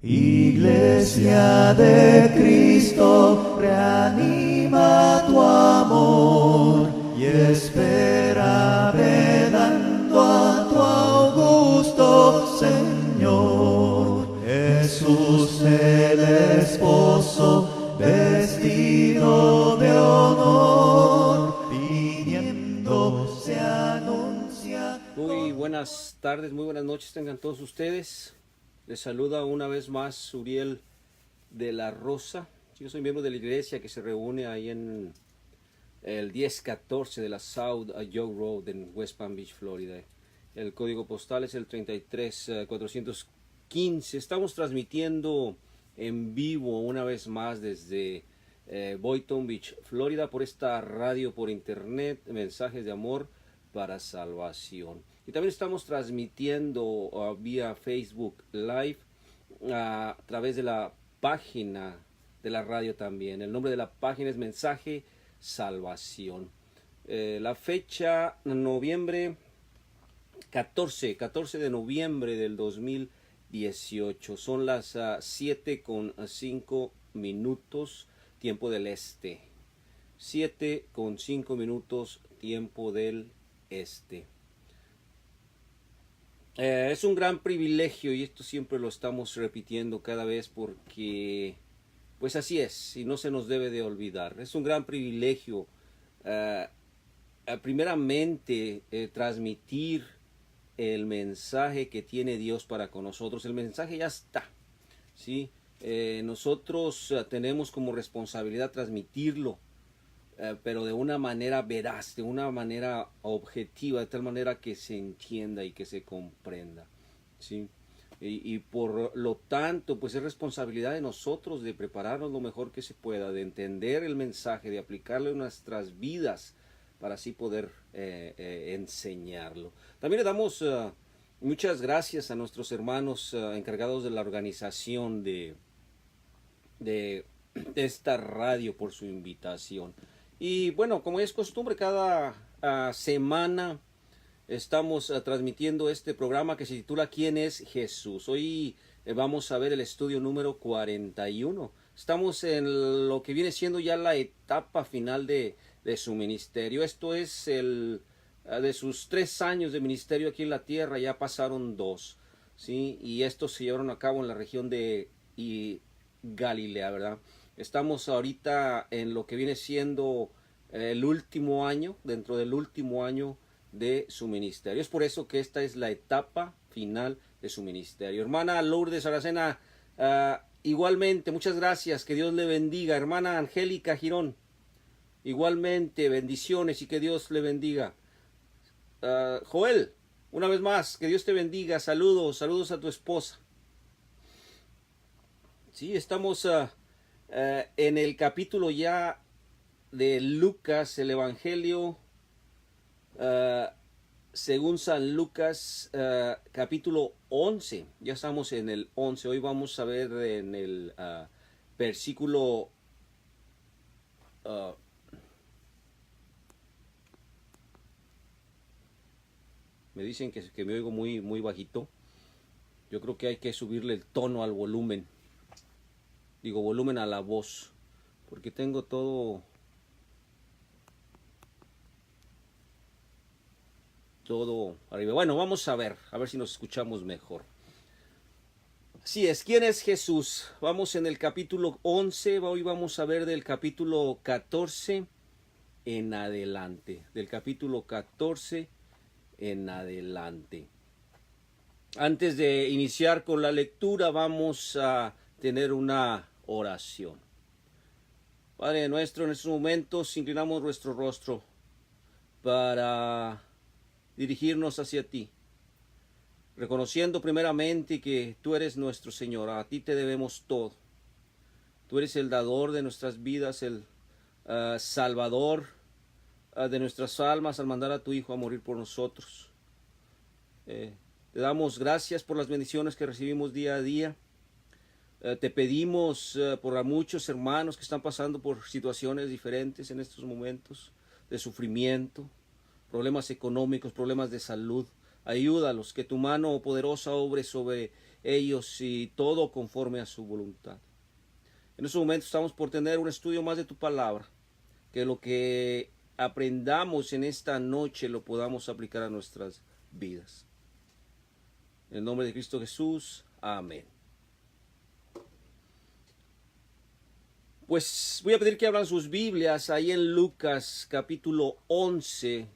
Iglesia de Cristo, reanima tu amor y espera velando a tu augusto Señor. Jesús el esposo, vestido de honor, viniendo se anuncia. Muy buenas tardes, muy buenas noches tengan todos ustedes. Les saluda una vez más Uriel de la Rosa. Yo soy miembro de la iglesia que se reúne ahí en el 1014 de la South York Road en West Palm Beach, Florida. El código postal es el 33415. Estamos transmitiendo en vivo una vez más desde Boynton Beach, Florida, por esta radio por internet, mensajes de amor para salvación. Y también estamos transmitiendo vía Facebook Live a través de la página de la radio también. El nombre de la página es Mensaje Salvación. La fecha, noviembre 14 de noviembre del 2018. Son las 7:05 tiempo del este. 7:05 tiempo del este. Es un gran privilegio, y esto siempre lo estamos repitiendo cada vez porque pues así es y no se nos debe de olvidar. Es un gran privilegio primeramente transmitir el mensaje que tiene Dios para con nosotros. El mensaje ya está, ¿sí? Nosotros tenemos como responsabilidad transmitirlo, pero de una manera veraz, de una manera objetiva, de tal manera que se entienda y que se comprenda, ¿sí? Y por lo tanto, pues es responsabilidad de nosotros de prepararnos lo mejor que se pueda, de entender el mensaje, de aplicarlo en nuestras vidas para así poder enseñarlo. También le damos muchas gracias a nuestros hermanos encargados de la organización de esta radio por su invitación. Y bueno, como es costumbre, cada semana estamos transmitiendo este programa que se titula ¿Quién es Jesús? Hoy vamos a ver el estudio número 41. Estamos en lo que viene siendo ya la etapa final de su ministerio. Esto es de sus 3 años de ministerio aquí en la tierra, ya pasaron 2, ¿sí? Y estos se llevaron a cabo en la región de Galilea, ¿verdad? Estamos ahorita en lo que viene siendo el último año, dentro del último año de su ministerio. Es por eso que esta es la etapa final de su ministerio. Hermana Lourdes Aracena, igualmente, muchas gracias, que Dios le bendiga. Hermana Angélica Girón, igualmente, bendiciones y que Dios le bendiga. Joel, una vez más, que Dios te bendiga. Saludos a tu esposa. Sí, estamos en el capítulo ya de Lucas, el Evangelio según San Lucas, capítulo 11. Ya estamos en el 11. Hoy vamos a ver en el versículo me dicen que me oigo muy bajito. Yo creo que hay que subirle el tono al volumen. Digo, volumen a la voz, porque tengo todo arriba. Bueno, vamos a ver si nos escuchamos mejor. Así es, ¿quién es Jesús? Vamos en el capítulo 11, hoy vamos a ver del capítulo 14 en adelante. Del capítulo 14 en adelante. Antes de iniciar con la lectura, vamos a tener una oración. Padre nuestro, en estos momentos inclinamos nuestro rostro para dirigirnos hacia ti, reconociendo primeramente que tú eres nuestro Señor, a ti te debemos todo. Tú eres el dador de nuestras vidas, el salvador de nuestras almas al mandar a tu Hijo a morir por nosotros. Te damos gracias por las bendiciones que recibimos día a día. Te pedimos por a muchos hermanos que están pasando por situaciones diferentes en estos momentos de sufrimiento, problemas económicos, problemas de salud. Ayúdalos, que tu mano poderosa obre sobre ellos y todo conforme a su voluntad. En este momento estamos por tener un estudio más de tu palabra, que lo que aprendamos en esta noche lo podamos aplicar a nuestras vidas. En el nombre de Cristo Jesús, amén. Pues voy a pedir que abran sus Biblias ahí en Lucas capítulo 11.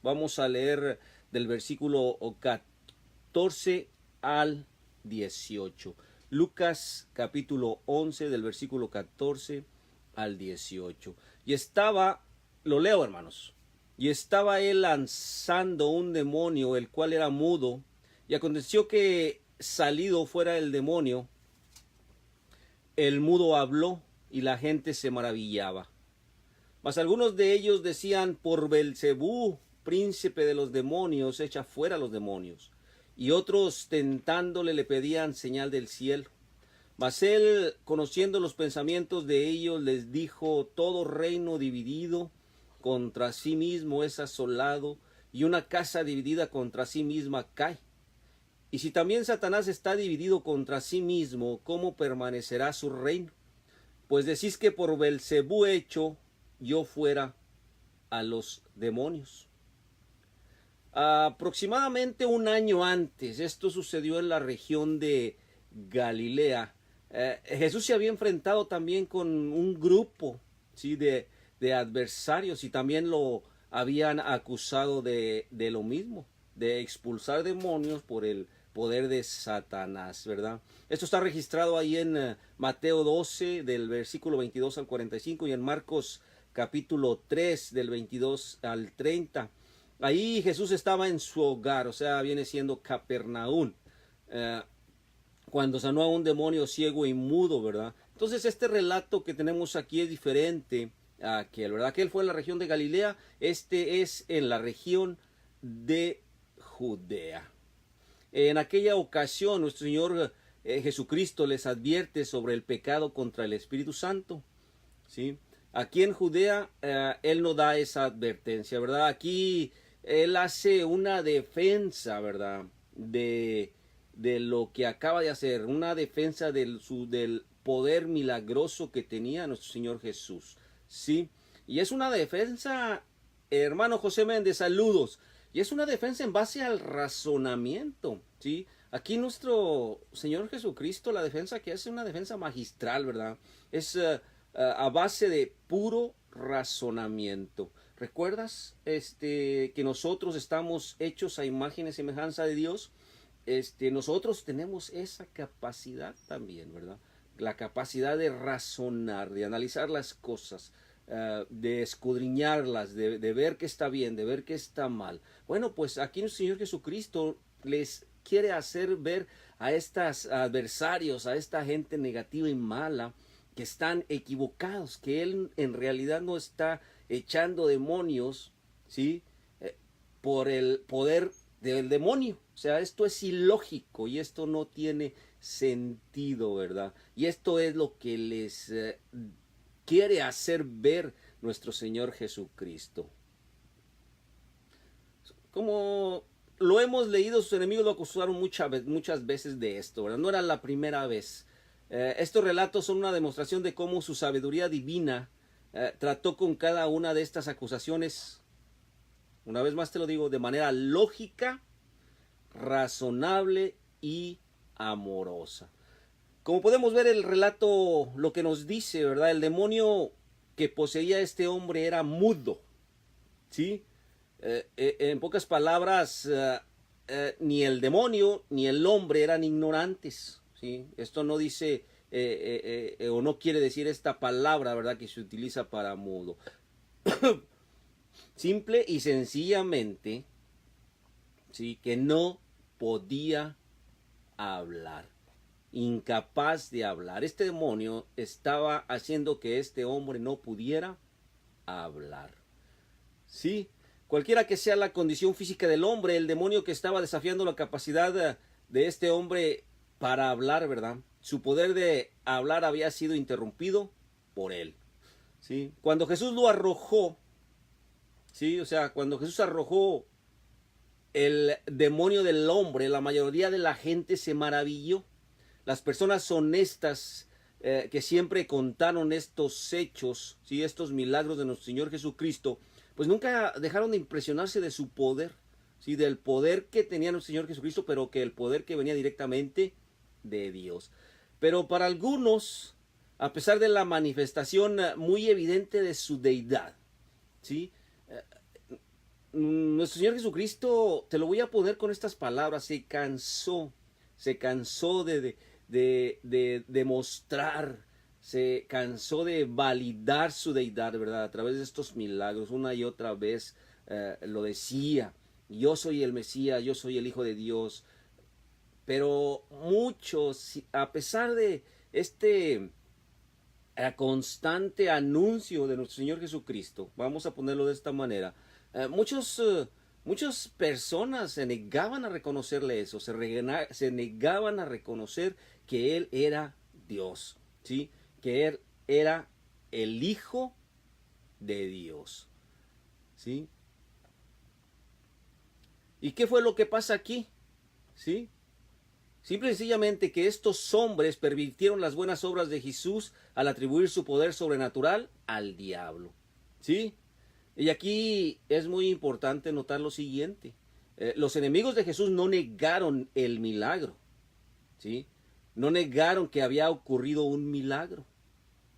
Vamos a leer del versículo 14 al 18. Lucas capítulo 11 del versículo 14 al 18. Y estaba, lo leo hermanos, y estaba él lanzando un demonio, el cual era mudo, y aconteció que salido fuera el demonio, el mudo habló, y la gente se maravillaba. Mas algunos de ellos decían: por Belcebú, príncipe de los demonios, echa fuera los demonios. Y otros, tentándole, le pedían señal del cielo. Mas él, conociendo los pensamientos de ellos, les dijo: todo reino dividido contra sí mismo es asolado, y una casa dividida contra sí misma cae. Y si también Satanás está dividido contra sí mismo, ¿cómo permanecerá su reino? Pues decís que por Belcebú echo yo fuera a los demonios. Aproximadamente un año antes, esto sucedió en la región de Galilea. Jesús se había enfrentado también con un grupo, ¿sí?, de adversarios, y también lo habían acusado de lo mismo, de expulsar demonios por el poder de Satanás, ¿verdad? Esto está registrado ahí en Mateo 12 del versículo 22 al 45 y en Marcos capítulo 3 del 22 al 30. Ahí Jesús estaba en su hogar, o sea, viene siendo Capernaum, cuando sanó a un demonio ciego y mudo, ¿verdad? Entonces este relato que tenemos aquí es diferente a aquel, ¿verdad? Aquel fue en la región de Galilea, este es en la región de Judea. En aquella ocasión nuestro Señor Jesucristo les advierte sobre el pecado contra el Espíritu Santo, ¿sí? Aquí en Judea Él no da esa advertencia, ¿verdad? Aquí Él hace una defensa, ¿verdad?, de lo que acaba de hacer, una defensa del poder milagroso que tenía nuestro Señor Jesús, ¿sí? Y es una defensa, hermano José Méndez, saludos. Y es una defensa en base al razonamiento, ¿sí? Aquí nuestro Señor Jesucristo, la defensa que hace, una defensa magistral, ¿verdad? Es a base de puro razonamiento. ¿Recuerdas que nosotros estamos hechos a imagen y semejanza de Dios? Nosotros tenemos esa capacidad también, ¿verdad? La capacidad de razonar, de analizar las cosas, de escudriñarlas, de ver qué está bien, de ver qué está mal. Bueno, pues aquí el Señor Jesucristo les quiere hacer ver a estos adversarios, a esta gente negativa y mala, que están equivocados, que Él en realidad no está echando demonios, ¿sí?, por el poder del demonio. O sea, esto es ilógico y esto no tiene sentido, ¿verdad? Y esto es lo que les quiere hacer ver nuestro Señor Jesucristo. Como lo hemos leído, sus enemigos lo acusaron muchas veces de esto, ¿verdad? No era la primera vez. Estos relatos son una demostración de cómo su sabiduría divina trató con cada una de estas acusaciones, una vez más te lo digo, de manera lógica, razonable y amorosa. Como podemos ver, el relato lo que nos dice, ¿verdad? El demonio que poseía a este hombre era mudo, ¿sí? En pocas palabras, ni el demonio ni el hombre eran ignorantes, ¿sí? Esto no dice o no quiere decir esta palabra, ¿verdad?, que se utiliza para mudo. Simple y sencillamente, ¿sí?, que no podía hablar, incapaz de hablar. Este demonio estaba haciendo que este hombre no pudiera hablar, ¿sí? Cualquiera que sea la condición física del hombre, el demonio que estaba desafiando la capacidad de este hombre para hablar, ¿verdad?, su poder de hablar había sido interrumpido por él, ¿sí? Cuando Jesús lo arrojó, ¿sí?, o sea, cuando Jesús arrojó el demonio del hombre, la mayoría de la gente se maravilló, las personas honestas que siempre contaron estos hechos, ¿sí? Estos milagros de nuestro Señor Jesucristo, pues nunca dejaron de impresionarse de su poder, ¿sí? Del poder que tenía nuestro Señor Jesucristo, pero que el poder que venía directamente de Dios. Pero para algunos, a pesar de la manifestación muy evidente de su deidad, ¿sí? Nuestro Señor Jesucristo, te lo voy a poner con estas palabras, se cansó de demostrar, se cansó de validar su deidad, ¿verdad? A través de estos milagros, una y otra vez lo decía, yo soy el Mesías, yo soy el Hijo de Dios. Pero muchos, a pesar de este constante anuncio de nuestro Señor Jesucristo, vamos a ponerlo de esta manera, muchas personas se negaban a reconocerle eso, se negaban a reconocer que Él era Dios, ¿sí? Que Él era el Hijo de Dios, ¿sí? ¿Y qué fue lo que pasa aquí? ¿Sí? Simple y sencillamente que estos hombres pervirtieron las buenas obras de Jesús al atribuir su poder sobrenatural al diablo. ¿Sí? Y aquí es muy importante notar lo siguiente. Los enemigos de Jesús no negaron el milagro. ¿Sí? No negaron que había ocurrido un milagro.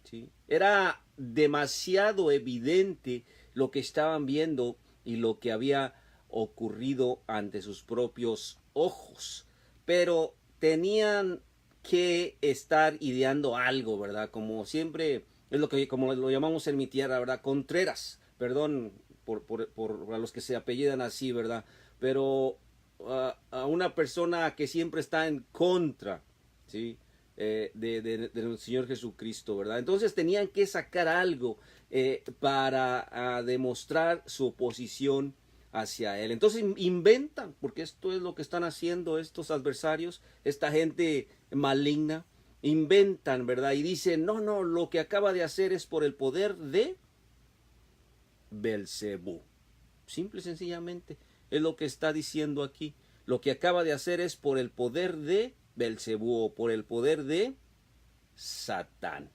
¿Sí? Era demasiado evidente lo que estaban viendo y lo que había ocurrido ante sus propios ojos. Pero tenían que estar ideando algo, ¿verdad? Como siempre, es lo que como lo llamamos en mi tierra, ¿verdad? Contreras, perdón por a los que se apellidan así, ¿verdad? Pero a una persona que siempre está en contra, ¿sí? Del Señor Jesucristo, ¿verdad? Entonces tenían que sacar algo para demostrar su oposición hacia Él. Entonces inventan, porque esto es lo que están haciendo estos adversarios, esta gente maligna, inventan, ¿verdad? Y dicen, no, lo que acaba de hacer es por el poder de Belcebú. Simple y sencillamente es lo que está diciendo aquí. Lo que acaba de hacer es por el poder de Belcebú o por el poder de Satán.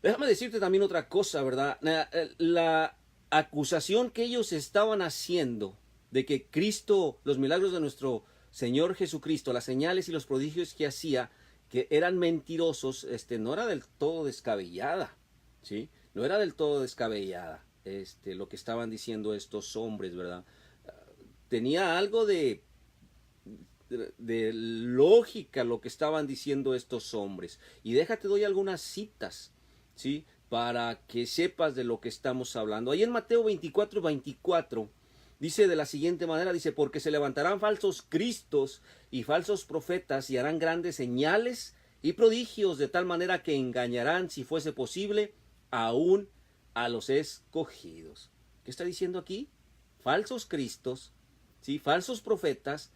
Déjame decirte también otra cosa, ¿verdad? La acusación que ellos estaban haciendo de que Cristo, los milagros de nuestro Señor Jesucristo, las señales y los prodigios que hacía, que eran mentirosos, no era del todo descabellada, ¿sí? No era del todo descabellada, lo que estaban diciendo estos hombres, ¿verdad? Tenía algo de lógica lo que estaban diciendo estos hombres. Y déjate, doy algunas citas, ¿sí? Para que sepas de lo que estamos hablando. Ahí en Mateo 24:24 dice de la siguiente manera, dice, porque se levantarán falsos cristos y falsos profetas y harán grandes señales y prodigios de tal manera que engañarán, si fuese posible, aún a los escogidos. ¿Qué está diciendo aquí? Falsos cristos, ¿sí? Falsos profetas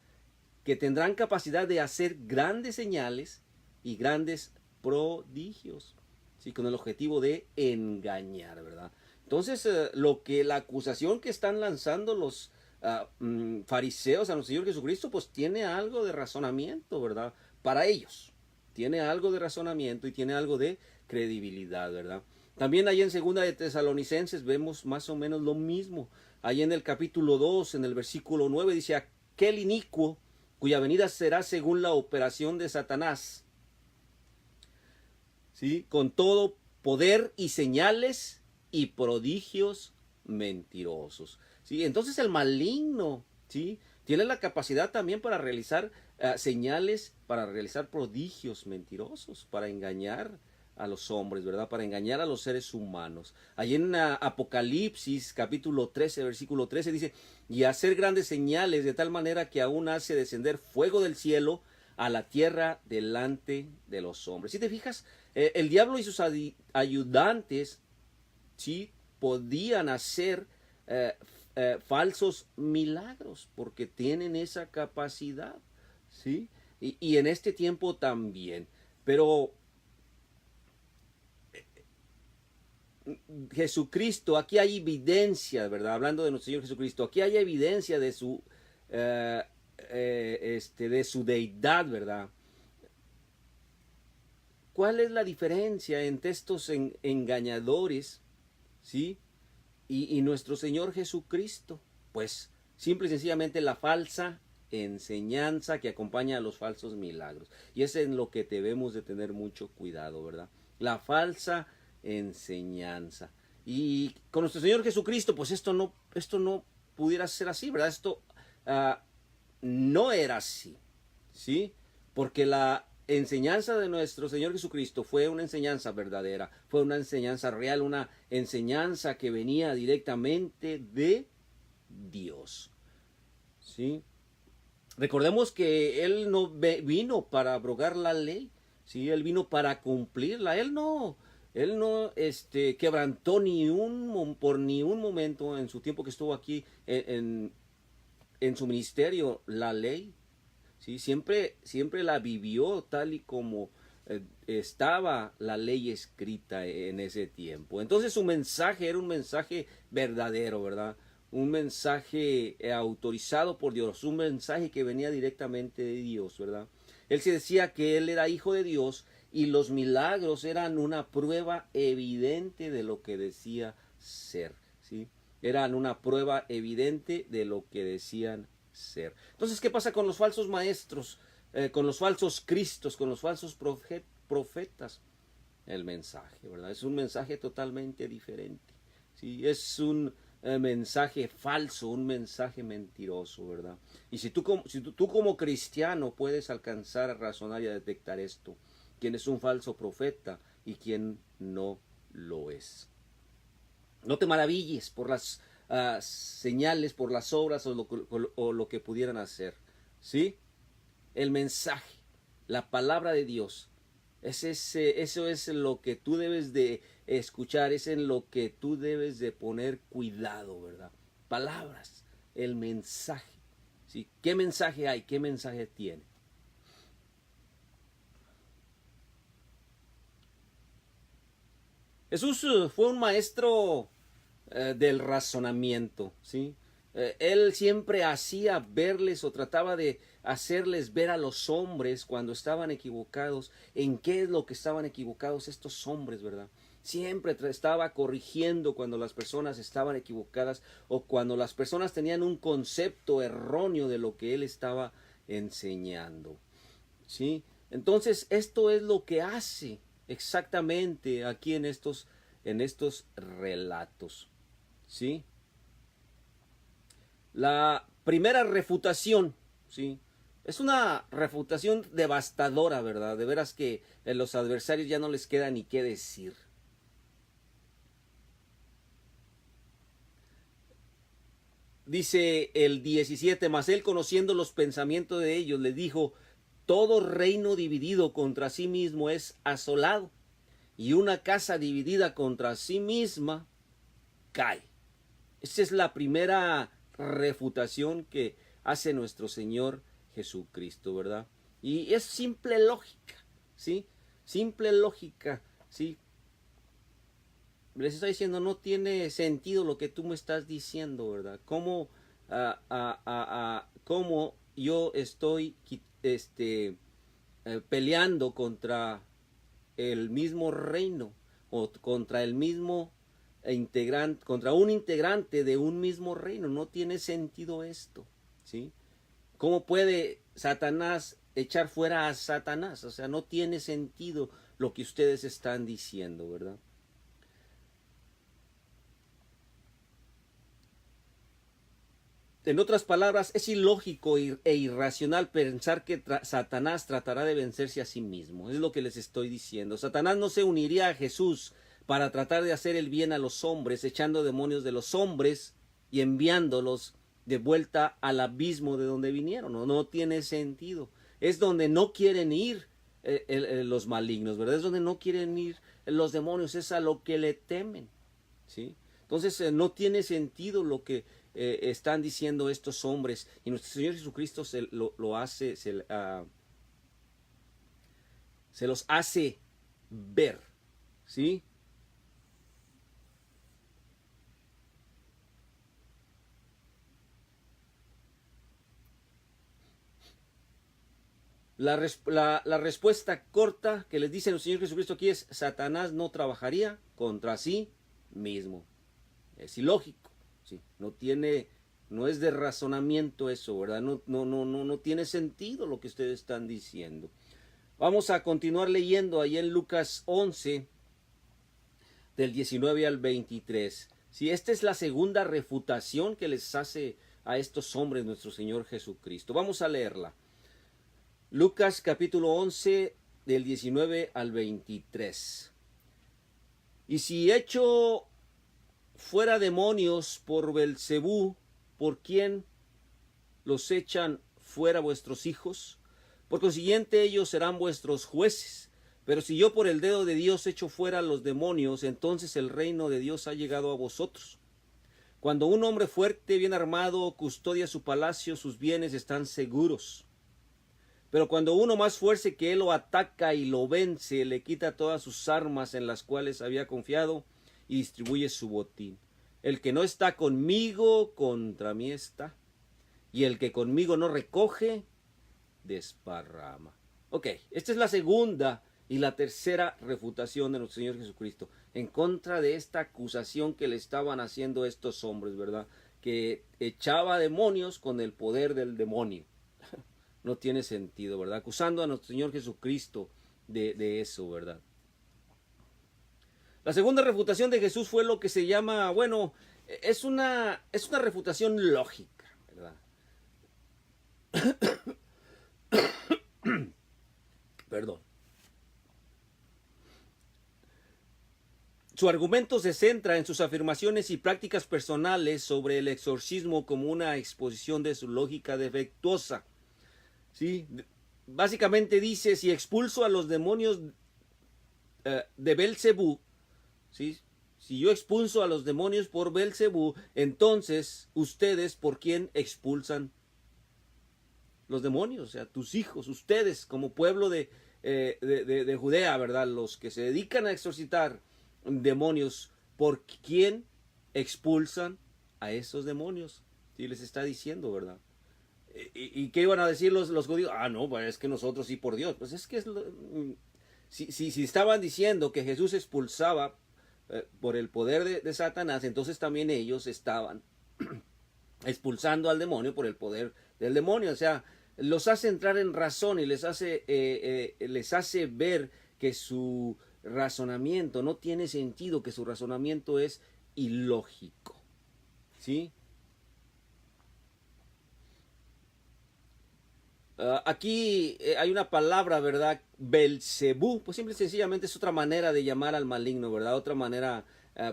que tendrán capacidad de hacer grandes señales y grandes prodigios, ¿sí? Con el objetivo de engañar, ¿verdad? Entonces, la acusación que están lanzando los fariseos a nuestro Señor Jesucristo, pues tiene algo de razonamiento, ¿verdad? Para ellos, tiene algo de razonamiento y tiene algo de credibilidad, ¿verdad? También ahí en segunda de Tesalonicenses vemos más o menos lo mismo. Ahí en el capítulo 2, en el versículo 9, dice, aquel inicuo cuya venida será según la operación de Satanás, ¿sí? Con todo poder y señales y prodigios mentirosos, ¿sí? Entonces el maligno, ¿sí? Tiene la capacidad también para realizar señales, para realizar prodigios mentirosos, para engañar a los hombres, ¿verdad? Para engañar a los seres humanos. Allí en Apocalipsis capítulo 13, versículo 13 dice, y hacer grandes señales de tal manera que aún hace descender fuego del cielo a la tierra delante de los hombres. Si te fijas, el diablo y sus ayudantes, ¿sí? Podían hacer falsos milagros porque tienen esa capacidad, ¿sí? Y en este tiempo también. Pero Jesucristo, aquí hay evidencia, ¿verdad? Hablando de nuestro Señor Jesucristo, aquí hay evidencia de su deidad, ¿verdad? ¿Cuál es la diferencia entre estos engañadores, ¿sí? Y nuestro Señor Jesucristo? Pues simple y sencillamente la falsa enseñanza que acompaña a los falsos milagros. Y es en lo que debemos de tener mucho cuidado, ¿verdad? La falsa enseñanza. Y con nuestro Señor Jesucristo, pues esto no pudiera ser así, ¿verdad? Esto no era así, ¿sí? Porque la enseñanza de nuestro Señor Jesucristo fue una enseñanza verdadera, fue una enseñanza real, una enseñanza que venía directamente de Dios, ¿sí? Recordemos que Él no vino para abrogar la ley, ¿sí? Él vino para cumplirla. Él no quebrantó por ni un momento en su tiempo que estuvo aquí en su ministerio la ley, ¿sí? Siempre la vivió tal y como estaba la ley escrita en ese tiempo. Entonces su mensaje era un mensaje verdadero, ¿verdad? Un mensaje autorizado por Dios, un mensaje que venía directamente de Dios, ¿verdad? Él se decía que él era hijo de Dios y los milagros eran una prueba evidente de lo que decía ser, ¿sí? Eran una prueba evidente de lo que decían ser. Entonces, ¿qué pasa con los falsos maestros, con los falsos cristos, con los falsos profetas? El mensaje, ¿verdad? Es un mensaje totalmente diferente, ¿sí? Es un mensaje falso, un mensaje mentiroso, ¿verdad? Y si tú como cristiano puedes alcanzar a razonar y a detectar esto, quién es un falso profeta y quién no lo es. No te maravilles por las señales, por las obras o lo que pudieran hacer, ¿sí? El mensaje, la palabra de Dios, eso es lo que tú debes de escuchar, es en lo que tú debes de poner cuidado, ¿verdad? Palabras, el mensaje, ¿sí? ¿Qué mensaje hay? ¿Qué mensaje tiene? Jesús fue un maestro del razonamiento, ¿sí? Él siempre hacía verles o trataba de hacerles ver a los hombres cuando estaban equivocados, en qué es lo que estaban equivocados estos hombres, ¿verdad? Siempre estaba corrigiendo cuando las personas estaban equivocadas o cuando las personas tenían un concepto erróneo de lo que él estaba enseñando, ¿sí? Entonces, esto es lo que hace exactamente aquí en estos relatos, ¿sí? La primera refutación, ¿sí? Es una refutación devastadora, ¿verdad? De veras que a los adversarios ya no les queda ni qué decir. Dice el 17, mas él conociendo los pensamientos de ellos, le dijo, todo reino dividido contra sí mismo es asolado, y una casa dividida contra sí misma cae. Esa es la primera refutación que hace nuestro Señor Jesucristo, ¿verdad? Y es simple lógica, ¿sí? Simple lógica, ¿sí? Les está diciendo, no tiene sentido lo que tú me estás diciendo, ¿verdad? ¿Cómo yo estoy peleando contra el mismo reino o contra el mismo integrante, contra un integrante de un mismo reino? No tiene sentido esto, ¿sí? ¿Cómo puede Satanás echar fuera a Satanás? O sea, no tiene sentido lo que ustedes están diciendo, ¿verdad? En otras palabras, es ilógico e irracional pensar que Satanás tratará de vencerse a sí mismo. Es lo que les estoy diciendo. Satanás no se uniría a Jesús para tratar de hacer el bien a los hombres, echando demonios de los hombres y enviándolos de vuelta al abismo de donde vinieron. No tiene sentido. Es donde no quieren ir los malignos, ¿verdad? Es donde no quieren ir los demonios. Es a lo que le temen, ¿sí? Entonces no tiene sentido lo que están diciendo estos hombres, y nuestro Señor Jesucristo lo hace, se los hace ver, ¿sí? La respuesta corta que les dice el Señor Jesucristo aquí es: Satanás no trabajaría contra sí mismo. Es ilógico, ¿sí? No es de razonamiento eso, ¿verdad? No tiene sentido lo que ustedes están diciendo. Vamos a continuar leyendo ahí en Lucas 11, del 19 al 23. Sí, esta es la segunda refutación que les hace a estos hombres nuestro Señor Jesucristo. Vamos a leerla. Lucas capítulo 11, del 19 al 23. Y si echo fuera demonios por Belcebú, ¿por quién los echan fuera vuestros hijos? Por consiguiente, ellos serán vuestros jueces. Pero si yo por el dedo de Dios echo fuera los demonios, entonces el reino de Dios ha llegado a vosotros. Cuando un hombre fuerte, bien armado, custodia su palacio, sus bienes están seguros. Pero cuando uno más fuerte que él lo ataca y lo vence, le quita todas sus armas en las cuales había confiado y distribuye su botín. El que no está conmigo, contra mí está. Y el que conmigo no recoge, desparrama. Ok, esta es la segunda y la tercera refutación de nuestro Señor Jesucristo en contra de esta acusación que le estaban haciendo estos hombres, ¿verdad? Que echaba demonios con el poder del demonio. No tiene sentido, ¿verdad? Acusando a nuestro Señor Jesucristo de eso, ¿verdad? La segunda refutación de Jesús fue lo que se llama, bueno, es una refutación lógica, ¿verdad? Perdón. Su argumento se centra en sus afirmaciones y prácticas personales sobre el exorcismo como una exposición de su lógica defectuosa. ¿Sí? Básicamente dice: si expulso a los demonios de Belcebú, ¿sí? Si yo expulso a los demonios por Belcebú, entonces ustedes, ¿por quién expulsan los demonios? O sea, tus hijos, ustedes como pueblo de Judea, ¿verdad? Los que se dedican a exorcitar demonios, ¿por quién expulsan a esos demonios? Sí, les está diciendo, ¿verdad? ¿Y qué iban a decir los judíos? Ah, no, pues es que nosotros sí por Dios. Pues es que si estaban diciendo que Jesús expulsaba por el poder de Satanás, entonces también ellos estaban expulsando al demonio por el poder del demonio. O sea, los hace entrar en razón y les hace ver que su razonamiento no tiene sentido, que su razonamiento es ilógico. ¿Sí? Aquí hay una palabra, ¿verdad? Belcebú, pues simple y sencillamente es otra manera de llamar al maligno, ¿verdad? Otra manera,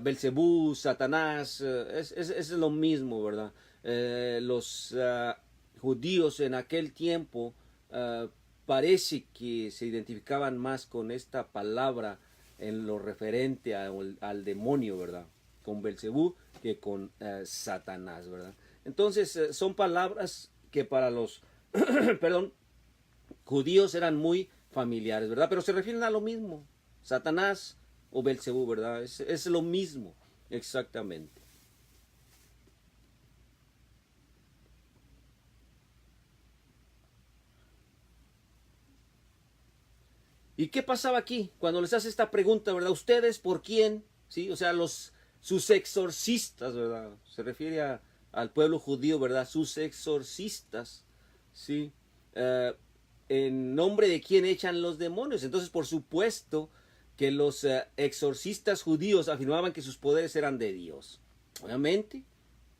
Belcebú, Satanás, es lo mismo, ¿verdad? Los judíos en aquel tiempo parece que se identificaban más con esta palabra en lo referente al demonio, ¿verdad? Con Belcebú que con Satanás, ¿verdad? Entonces son palabras que para los perdón, judíos eran muy familiares, ¿verdad? Pero se refieren a lo mismo, Satanás o Belcebú, ¿verdad? Es lo mismo, exactamente. ¿Y qué pasaba aquí? Cuando les hace esta pregunta, ¿verdad? ¿Ustedes por quién? ¿Sí? O sea, sus exorcistas, ¿verdad? Se refiere al pueblo judío, ¿verdad? Sus exorcistas, ¿sí? En nombre de quién echan los demonios. Entonces, por supuesto que los exorcistas judíos afirmaban que sus poderes eran de Dios. Obviamente,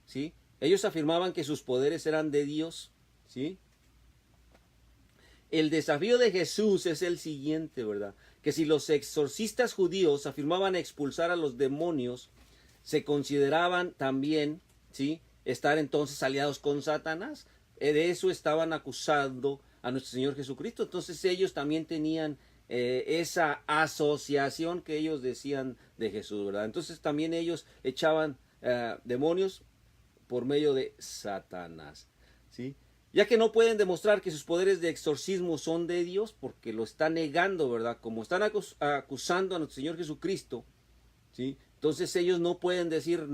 ¿sí? Ellos afirmaban que sus poderes eran de Dios, ¿sí? El desafío de Jesús es el siguiente, ¿verdad? Que si los exorcistas judíos afirmaban expulsar a los demonios, se consideraban también, ¿sí?, estar entonces aliados con Satanás. De eso estaban acusando a nuestro Señor Jesucristo. Entonces ellos también tenían esa asociación que ellos decían de Jesús, ¿verdad? Entonces también ellos echaban demonios por medio de Satanás, ¿sí? Ya que no pueden demostrar que sus poderes de exorcismo son de Dios, porque lo están negando, ¿verdad? Como están acusando a nuestro Señor Jesucristo, ¿sí? Entonces ellos no pueden decir,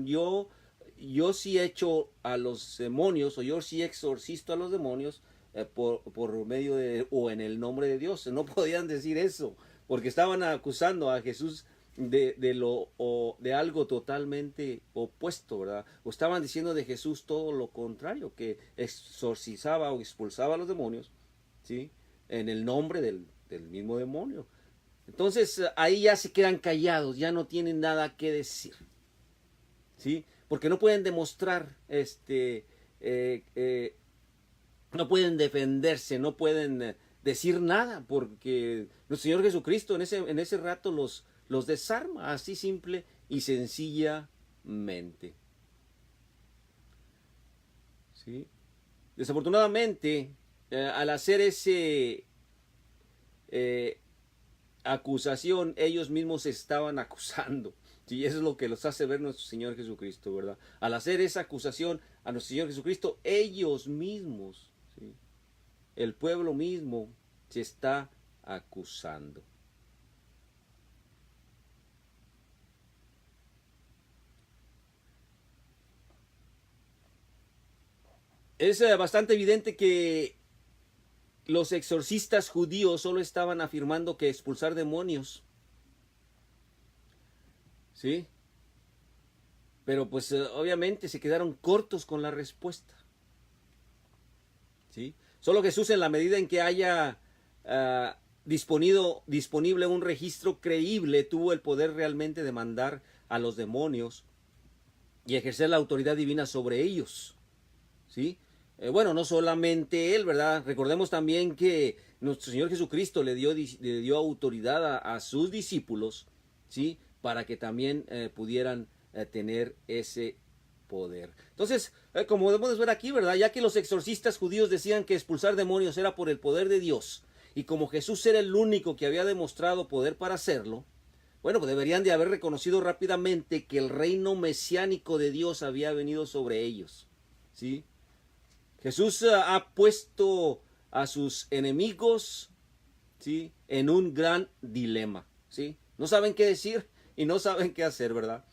yo sí echo a los demonios, o yo sí exorcisto a los demonios, por medio de o en el nombre de Dios. No podían decir eso, porque estaban acusando a Jesús de algo totalmente opuesto, ¿verdad? O estaban diciendo de Jesús todo lo contrario, que exorcizaba o expulsaba a los demonios, ¿sí? En el nombre del mismo demonio. Entonces ahí ya se quedan callados, ya no tienen nada que decir, ¿sí? Porque no pueden demostrar, no pueden defenderse, no pueden decir nada, porque nuestro Señor Jesucristo en ese rato los desarma, así simple y sencillamente, ¿sí? Desafortunadamente, al hacer ese acusación, ellos mismos se estaban acusando. Sí, eso es lo que los hace ver nuestro Señor Jesucristo, ¿verdad? Al hacer esa acusación a nuestro Señor Jesucristo, ellos mismos, ¿sí? El pueblo mismo se está acusando. Es bastante evidente que los exorcistas judíos solo estaban afirmando que expulsar demonios, ¿sí? Pero pues obviamente se quedaron cortos con la respuesta, ¿sí? Solo Jesús, en la medida en que haya disponible un registro creíble, tuvo el poder realmente de mandar a los demonios y ejercer la autoridad divina sobre ellos, ¿sí? Bueno, no solamente él, ¿verdad? Recordemos también que nuestro Señor Jesucristo le dio autoridad a sus discípulos, ¿sí? Para que también pudieran tener ese poder. Entonces, como podemos ver aquí, ¿verdad? Ya que los exorcistas judíos decían que expulsar demonios era por el poder de Dios, y como Jesús era el único que había demostrado poder para hacerlo, bueno, pues deberían de haber reconocido rápidamente que el reino mesiánico de Dios había venido sobre ellos, ¿sí? Jesús ha puesto a sus enemigos, ¿sí?, en un gran dilema, ¿sí? No saben qué decir y no saben qué hacer, ¿verdad?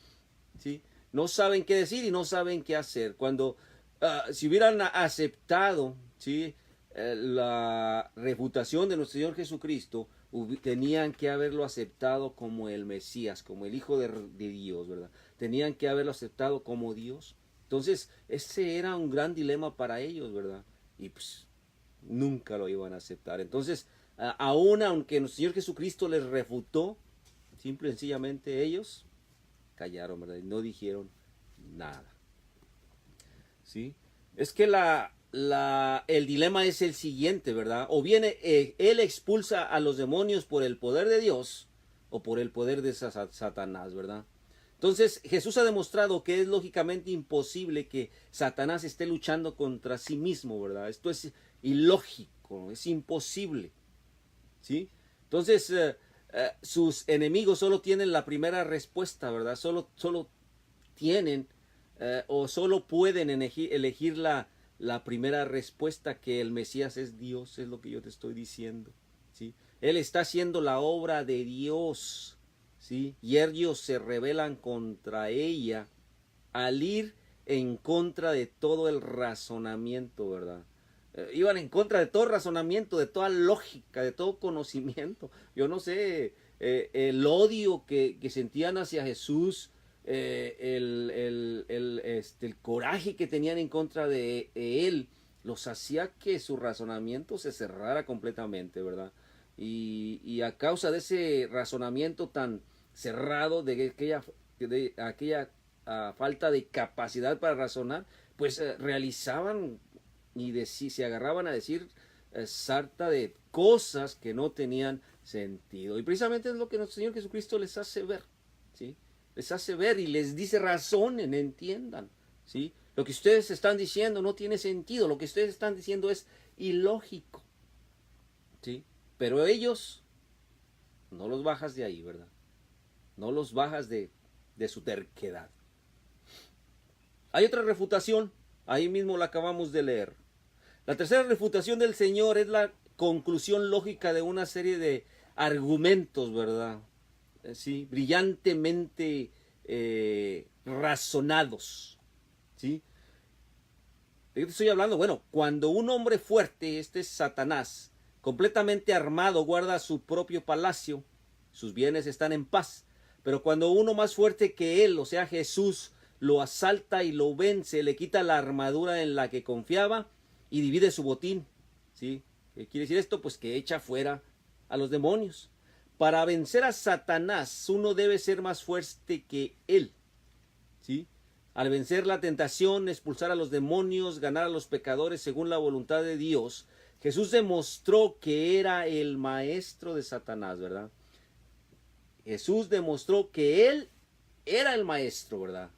¿Sí? No saben qué decir y no saben qué hacer. Cuando, si hubieran aceptado, ¿sí?, la refutación de nuestro Señor Jesucristo, tenían que haberlo aceptado como el Mesías, como el Hijo de Dios, ¿verdad? Tenían que haberlo aceptado como Dios. Entonces, ese era un gran dilema para ellos, ¿verdad? Y pues nunca lo iban a aceptar. Entonces, aún aunque nuestro Señor Jesucristo les refutó, simple y sencillamente ellos callaron, ¿verdad? Y no dijeron nada, ¿sí? Es que el dilema es el siguiente, ¿verdad? O bien él expulsa a los demonios por el poder de Dios o por el poder de Satanás, ¿verdad? Entonces Jesús ha demostrado que es lógicamente imposible que Satanás esté luchando contra sí mismo, ¿verdad? Esto es ilógico, es imposible, ¿sí? Entonces sus enemigos solo tienen la primera respuesta, ¿verdad? Solo tienen o solo pueden elegir la primera respuesta, que el Mesías es Dios, es lo que yo te estoy diciendo, ¿sí? Él está haciendo la obra de Dios, ¿sí? Y ellos se rebelan contra ella al ir en contra de todo el razonamiento, ¿verdad? Iban en contra de todo razonamiento, de toda lógica, de todo conocimiento. Yo no sé, el odio que sentían hacia Jesús, el coraje que tenían en contra de él, los hacía que su razonamiento se cerrara completamente, ¿verdad? Y a causa de ese razonamiento tan cerrado, de aquella falta de capacidad para razonar, pues realizaban y se agarraban a decir sarta de cosas que no tenían sentido. Y precisamente es lo que nuestro Señor Jesucristo les hace ver, ¿sí? Les hace ver y les dice: razonen, entiendan, ¿sí? Lo que ustedes están diciendo no tiene sentido, lo que ustedes están diciendo es ilógico, ¿sí? Pero ellos no los bajas de ahí, ¿verdad? No los bajas de su terquedad. Hay otra refutación, ahí mismo la acabamos de leer. La tercera refutación del Señor es la conclusión lógica de una serie de argumentos, ¿verdad? Sí, brillantemente razonados, ¿sí? ¿De qué te estoy hablando? Bueno, cuando un hombre fuerte, este es Satanás, completamente armado, guarda su propio palacio, sus bienes están en paz. Pero cuando uno más fuerte que él, o sea Jesús, lo asalta y lo vence, le quita la armadura en la que confiaba y divide su botín. ¿Sí? ¿Qué quiere decir esto? Pues que echa fuera a los demonios. Para vencer a Satanás, uno debe ser más fuerte que él. ¿Sí? Al vencer la tentación, expulsar a los demonios, ganar a los pecadores según la voluntad de Dios, Jesús demostró que era el maestro de Satanás, ¿verdad? Jesús demostró que él era el maestro, ¿verdad?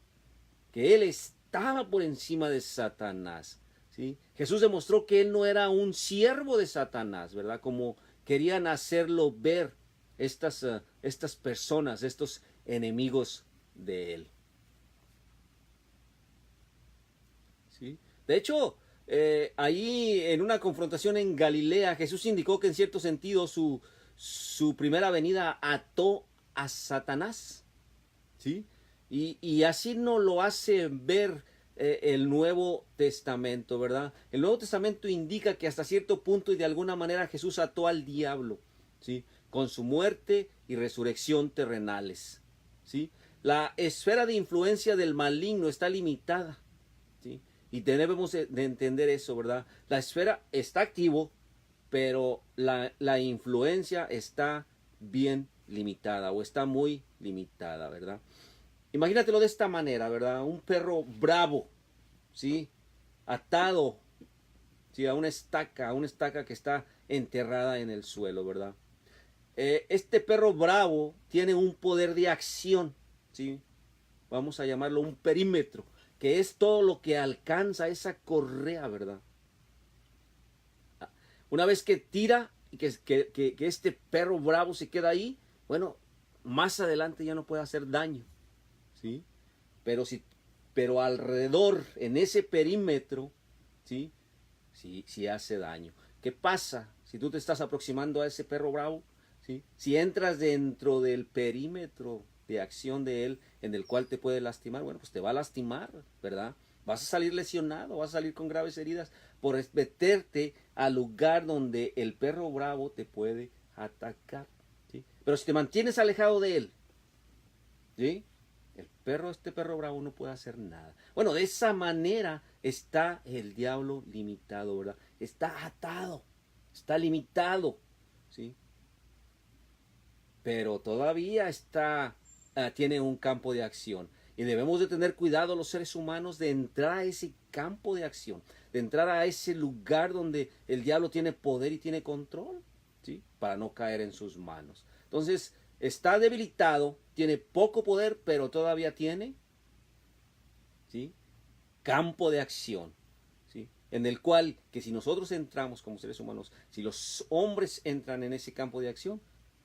Que él estaba por encima de Satanás, ¿sí? Jesús demostró que él no era un siervo de Satanás, ¿verdad? Como querían hacerlo ver estas personas, estos enemigos de él. ¿Sí? De hecho, ahí en una confrontación en Galilea, Jesús indicó que en cierto sentido su primera venida ató a Satanás. ¿Sí? Y así nos lo hace ver el Nuevo Testamento, ¿verdad? El Nuevo Testamento indica que hasta cierto punto y de alguna manera Jesús ató al diablo, ¿sí? Con su muerte y resurrección terrenales, ¿sí? La esfera de influencia del maligno está limitada, ¿sí? Y debemos de entender eso, ¿verdad? La esfera está activo, pero la influencia está bien limitada o está muy limitada, ¿verdad? Imagínatelo de esta manera, ¿verdad? Un perro bravo, ¿sí? Atado, ¿sí? A una estaca que está enterrada en el suelo, ¿verdad? Este perro bravo tiene un poder de acción, ¿sí? Vamos a llamarlo un perímetro, que es todo lo que alcanza esa correa, ¿verdad? Una vez que tira y que este perro bravo se queda ahí, bueno, más adelante ya no puede hacer daño, ¿sí? Pero alrededor, en ese perímetro, ¿sí? Sí hace daño. ¿Qué pasa si tú te estás aproximando a ese perro bravo? ¿Sí? Si entras dentro del perímetro de acción de él, en el cual te puede lastimar, bueno, pues te va a lastimar, ¿verdad? Vas a salir lesionado, vas a salir con graves heridas por meterte al lugar donde el perro bravo te puede atacar, ¿sí? Pero si te mantienes alejado de él, ¿sí? Este perro bravo no puede hacer nada. Bueno, de esa manera está el diablo limitado, ¿verdad? Está atado, está limitado, ¿sí? Pero todavía tiene un campo de acción. Y debemos de tener cuidado los seres humanos de entrar a ese campo de acción, de entrar a ese lugar donde el diablo tiene poder y tiene control, ¿sí? Para no caer en sus manos. Entonces, está debilitado, tiene poco poder, pero todavía tiene, ¿sí? Campo de acción, ¿sí? En el cual, que si nosotros entramos como seres humanos, si los hombres entran en ese campo de acción,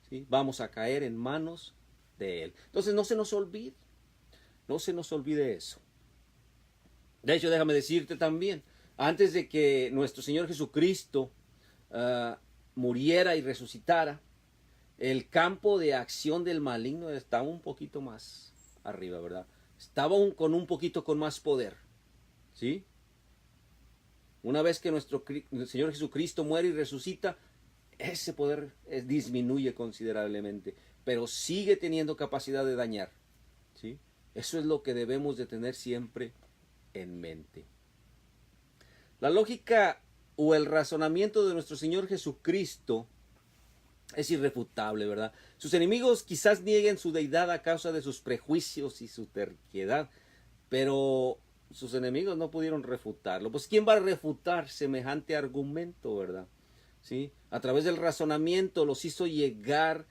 ¿sí? Vamos a caer en manos de él. Entonces no se nos olvide eso. De hecho, déjame decirte también, antes de que nuestro Señor Jesucristo muriera y resucitara, el campo de acción del maligno estaba un poquito más arriba, ¿verdad? Estaba con más poder, ¿sí? Una vez que nuestro Señor Jesucristo muere y resucita, ese poder disminuye considerablemente, pero sigue teniendo capacidad de dañar, ¿sí? Eso es lo que debemos de tener siempre en mente. La lógica o el razonamiento de nuestro Señor Jesucristo es irrefutable, ¿verdad? Sus enemigos quizás nieguen su deidad a causa de sus prejuicios y su terquedad, pero sus enemigos no pudieron refutarlo. Pues ¿quién va a refutar semejante argumento, verdad? ¿Sí? A través del razonamiento los hizo llegar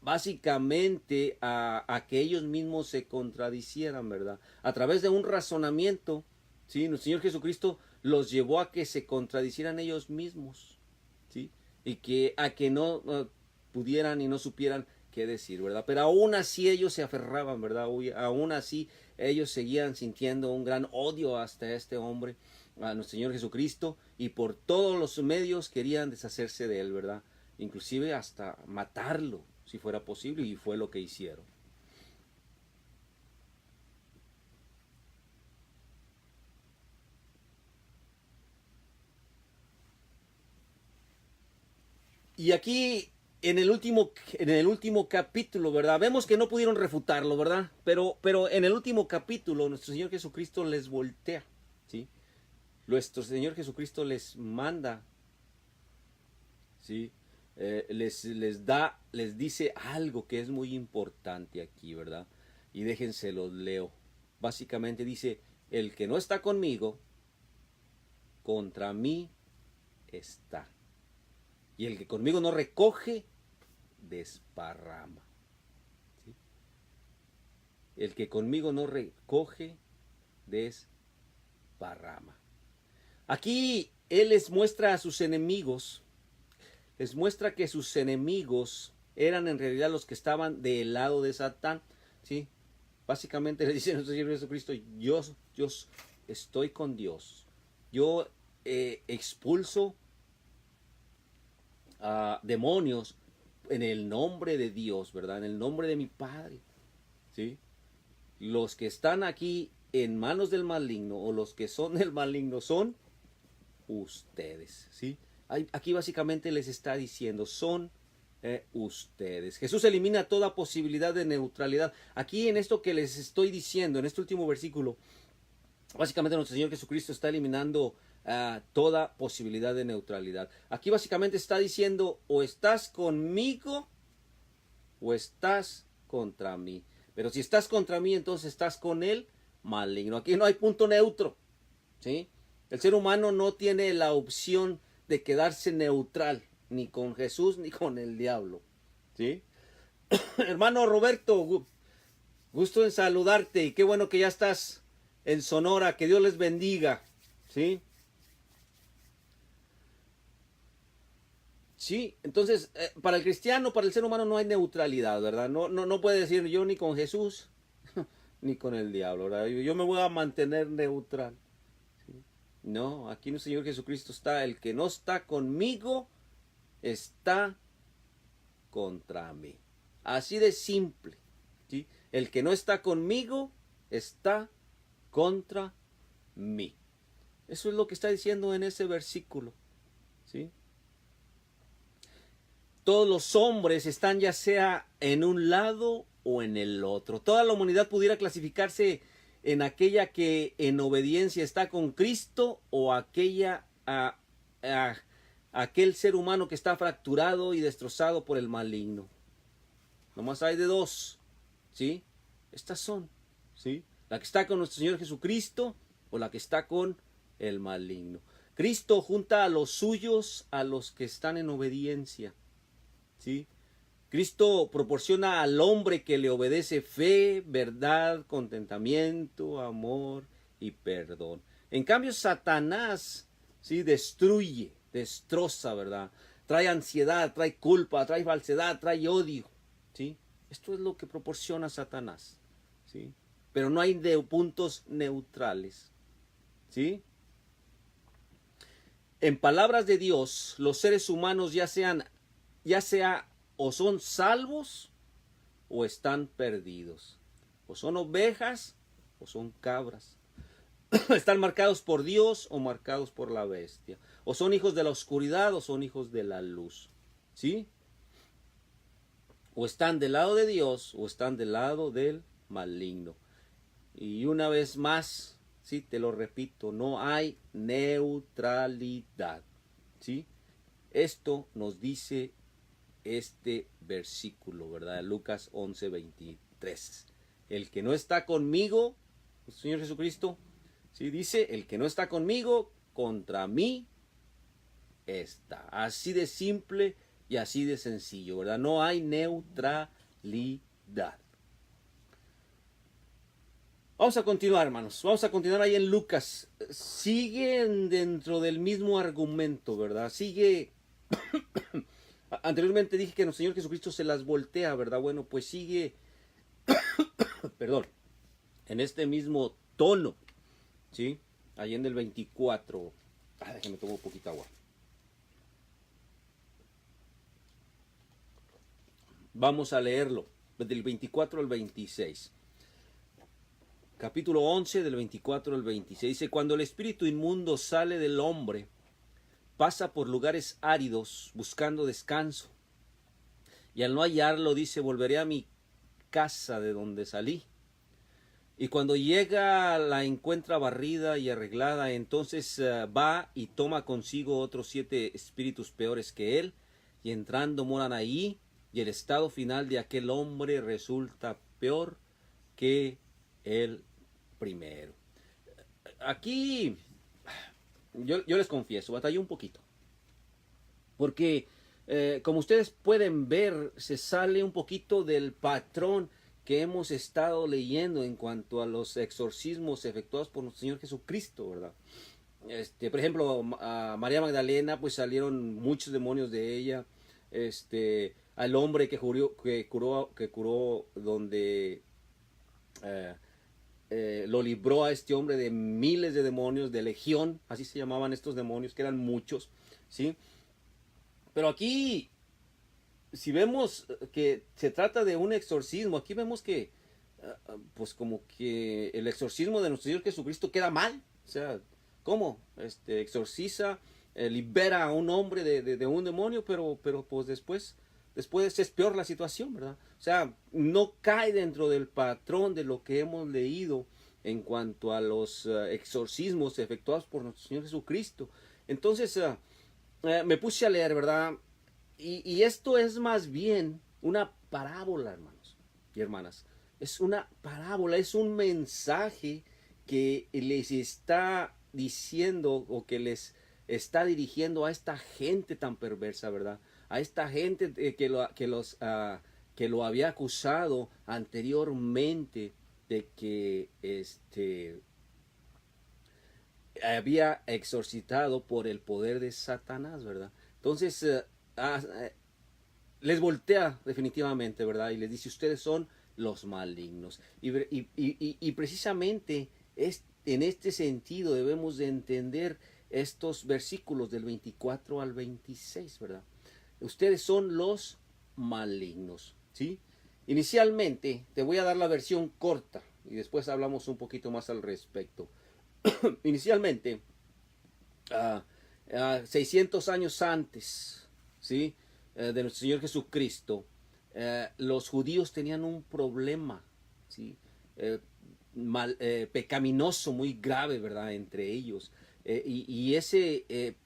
básicamente a que ellos mismos se contradicieran, ¿verdad? A través de un razonamiento, ¿sí? El Señor Jesucristo los llevó a que se contradicieran ellos mismos, ¿sí? Y a que no pudieran y no supieran qué decir, ¿verdad? Pero aún así ellos se aferraban, ¿verdad? Aún así ellos seguían sintiendo un gran odio hasta este hombre, a nuestro Señor Jesucristo, y por todos los medios querían deshacerse de él, ¿verdad? Inclusive hasta matarlo, si fuera posible, y fue lo que hicieron. Y aquí en el último capítulo, ¿verdad? Vemos que no pudieron refutarlo, ¿verdad? Pero en el último capítulo nuestro Señor Jesucristo les voltea, ¿sí? Nuestro Señor Jesucristo les manda, ¿sí? Les dice algo que es muy importante aquí, ¿verdad? Y déjense los leo. Básicamente dice, el que no está conmigo, contra mí está. Y el que conmigo no recoge, desparrama. ¿Sí? El que conmigo no recoge, desparrama. Aquí Él les muestra a sus enemigos, les muestra que sus enemigos eran en realidad los que estaban del lado de Satán, ¿sí? Básicamente le dice a nuestro Señor Jesucristo, yo estoy con Dios, yo expulso a demonios en el nombre de Dios, ¿verdad? En el nombre de mi Padre, ¿sí? Los que están aquí en manos del maligno o los que son del maligno son ustedes, ¿sí? Aquí básicamente les está diciendo, son ustedes. Jesús elimina toda posibilidad de neutralidad. Aquí en esto que les estoy diciendo, en este último versículo, básicamente nuestro Señor Jesucristo está eliminando toda posibilidad de neutralidad. Aquí básicamente está diciendo, o estás conmigo o estás contra mí. Pero si estás contra mí, entonces estás con el maligno. Aquí no hay punto neutro, ¿sí? El ser humano no tiene la opción de quedarse neutral, ni con Jesús ni con el diablo, ¿sí? Hermano Roberto, gusto en saludarte y qué bueno que ya estás en Sonora, que Dios les bendiga, ¿sí? Sí, entonces, para el cristiano, para el ser humano no hay neutralidad, ¿verdad? No puede decir yo ni con Jesús ni con el diablo, ¿verdad? Yo me voy a mantener neutral. ¿Sí? No, aquí el Señor Jesucristo está, el que no está conmigo está contra mí. Así de simple, ¿sí? El que no está conmigo está contra mí. Eso es lo que está diciendo en ese versículo, ¿sí? Todos los hombres están ya sea en un lado o en el otro. Toda la humanidad pudiera clasificarse en aquella que en obediencia está con Cristo o aquel ser humano que está fracturado y destrozado por el maligno. Nomás hay de dos, ¿sí? Estas son, ¿sí? La que está con nuestro Señor Jesucristo o la que está con el maligno. Cristo junta a los suyos, a los que están en obediencia, ¿sí? Cristo proporciona al hombre que le obedece fe, verdad, contentamiento, amor y perdón. En cambio, Satanás, ¿sí? Destruye, destroza, ¿verdad? Trae ansiedad, trae culpa, trae falsedad, trae odio, ¿sí? Esto es lo que proporciona Satanás, ¿sí? Pero no hay puntos neutrales, ¿sí? En palabras de Dios, los seres humanos ya sea o son salvos o están perdidos. O son ovejas o son cabras. Están marcados por Dios o marcados por la bestia. O son hijos de la oscuridad o son hijos de la luz. ¿Sí? O están del lado de Dios o están del lado del maligno. Y una vez más, sí, te lo repito, no hay neutralidad. ¿Sí? Esto nos dice este versículo, ¿verdad? Lucas 11:23. El que no está conmigo, el Señor Jesucristo, ¿sí? Dice, el que no está conmigo, contra mí está. Así de simple y así de sencillo, ¿verdad? No hay neutralidad. Vamos a continuar, hermanos. Vamos a continuar ahí en Lucas. Siguen dentro del mismo argumento, ¿verdad? Sigue. Anteriormente dije que el Señor Jesucristo se las voltea, ¿verdad? Bueno, pues sigue, perdón, en este mismo tono, ¿sí? Ahí en el 24. Déjame tomar un poquito de agua. Vamos a leerlo, del 24 al 26. Capítulo 11, del 24 al 26. Dice, cuando el espíritu inmundo sale del hombre, pasa por lugares áridos buscando descanso. Y al no hallarlo dice, volveré a mi casa de donde salí. Y cuando llega la encuentra barrida y arreglada, entonces va y toma consigo otros 7 espíritus peores que él, y entrando moran ahí, y el estado final de aquel hombre resulta peor que el primero. Aquí yo les confieso, batallé un poquito, porque como ustedes pueden ver, se sale un poquito del patrón que hemos estado leyendo en cuanto a los exorcismos efectuados por nuestro Señor Jesucristo, ¿verdad? Por ejemplo, a María Magdalena, pues salieron muchos demonios de ella. Al hombre que curó donde lo libró a este hombre de miles de demonios, de legión, así se llamaban estos demonios, que eran muchos, ¿sí? Pero aquí, si vemos que se trata de un exorcismo, aquí vemos que, pues como que el exorcismo de nuestro Señor Jesucristo queda mal. O sea, ¿cómo? Exorciza, libera a un hombre de un demonio, pero pues después es peor la situación, ¿verdad? O sea, no cae dentro del patrón de lo que hemos leído en cuanto a los exorcismos efectuados por nuestro Señor Jesucristo. Entonces, me puse a leer, ¿verdad? Y esto es más bien una parábola, hermanos y hermanas. Es una parábola, es un mensaje que les está diciendo o que les está dirigiendo a esta gente tan perversa, ¿verdad? A esta gente que lo había acusado anteriormente de que había exorcitado por el poder de Satanás, ¿verdad? Entonces, les voltea definitivamente, ¿verdad? Y les dice, ustedes son los malignos. Y precisamente en este sentido debemos de entender estos versículos del 24 al 26, ¿verdad? Ustedes son los malignos, ¿sí? Inicialmente te voy a dar la versión corta y después hablamos un poquito más al respecto. Inicialmente, 600 años antes, ¿sí? De nuestro Señor Jesucristo, los judíos tenían un problema, ¿sí? Pecaminoso muy grave, ¿verdad? Entre ellos. Y ese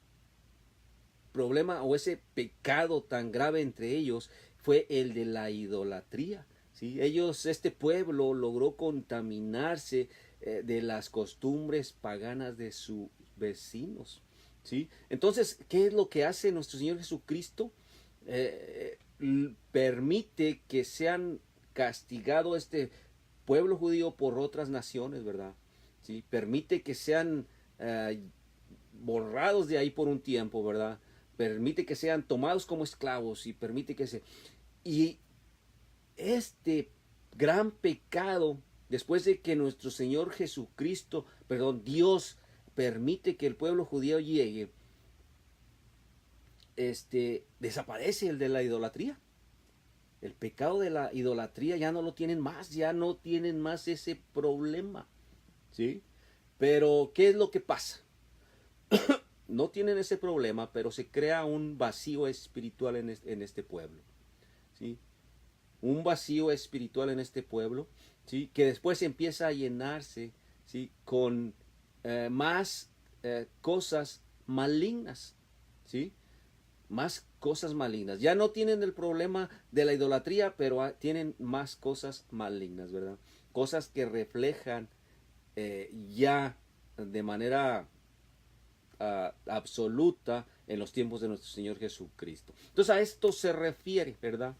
problema o ese pecado tan grave entre ellos fue el de la idolatría, ¿sí? Este pueblo logró contaminarse de las costumbres paganas de sus vecinos, ¿sí? Entonces, ¿qué es lo que hace nuestro Señor Jesucristo? Permite que sean castigado este pueblo judío por otras naciones, ¿verdad? ¿Sí? Permite que sean borrados de ahí por un tiempo, ¿verdad? Permite que sean tomados como esclavos y permite que se... Y este gran pecado, después de que nuestro Señor Jesucristo, Dios permite que el pueblo judío llegue, desaparece el de la idolatría. El pecado de la idolatría ya no lo tienen más, ya no tienen más ese problema, ¿sí? Pero, ¿qué es lo que pasa? No tienen ese problema, pero se crea un vacío espiritual en este pueblo, ¿sí? Un vacío espiritual en este pueblo, ¿sí? Que después empieza a llenarse, ¿sí? Con más cosas malignas, ¿sí? Más cosas malignas. Ya no tienen el problema de la idolatría, pero tienen más cosas malignas, ¿verdad? Cosas que reflejan ya de manera absoluta en los tiempos de nuestro Señor Jesucristo. Entonces a esto se refiere, ¿verdad?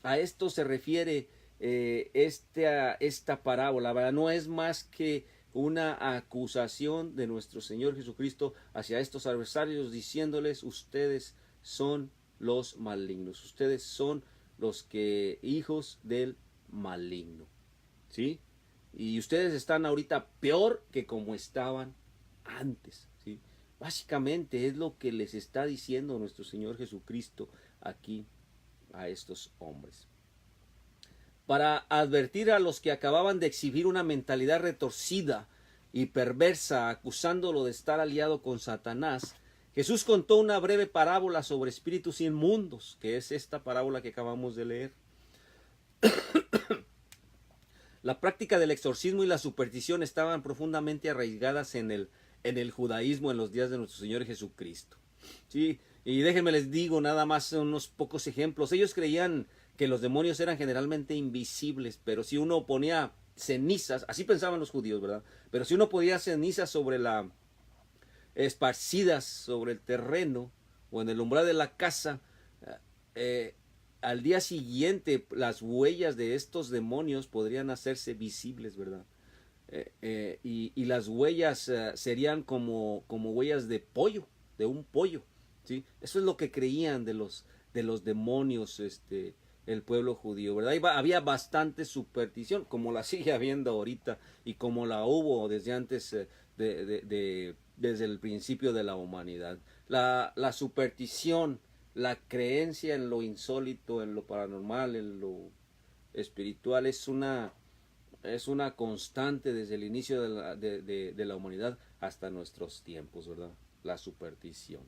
A esto se refiere esta parábola, ¿verdad? No es más que una acusación de nuestro Señor Jesucristo hacia estos adversarios, diciéndoles, ustedes son los malignos, ustedes son los hijos del maligno, ¿sí? Y ustedes están ahorita peor que como estaban antes, ¿sí? Básicamente es lo que les está diciendo nuestro Señor Jesucristo aquí a estos hombres. Para advertir a los que acababan de exhibir una mentalidad retorcida y perversa, acusándolo de estar aliado con Satanás, Jesús contó una breve parábola sobre espíritus inmundos, que es esta parábola que acabamos de leer. La práctica del exorcismo y la superstición estaban profundamente arraigadas en el judaísmo en los días de nuestro Señor Jesucristo. ¿Sí? Y déjenme les digo nada más unos pocos ejemplos. Ellos creían que los demonios eran generalmente invisibles, pero si uno ponía cenizas, así pensaban los judíos, ¿verdad? Pero si uno ponía cenizas esparcidas sobre el terreno o en el umbral de la casa, al día siguiente las huellas de estos demonios podrían hacerse visibles, ¿verdad? Y las huellas serían como huellas de pollo, de un pollo, ¿sí? Eso es lo que creían de los demonios, el pueblo judío, ¿verdad? Había bastante superstición, como la sigue habiendo ahorita y como la hubo desde antes, desde el principio de la humanidad. La superstición, la creencia en lo insólito, en lo paranormal, en lo espiritual, es una constante desde el inicio de la humanidad hasta nuestros tiempos, ¿verdad? La superstición.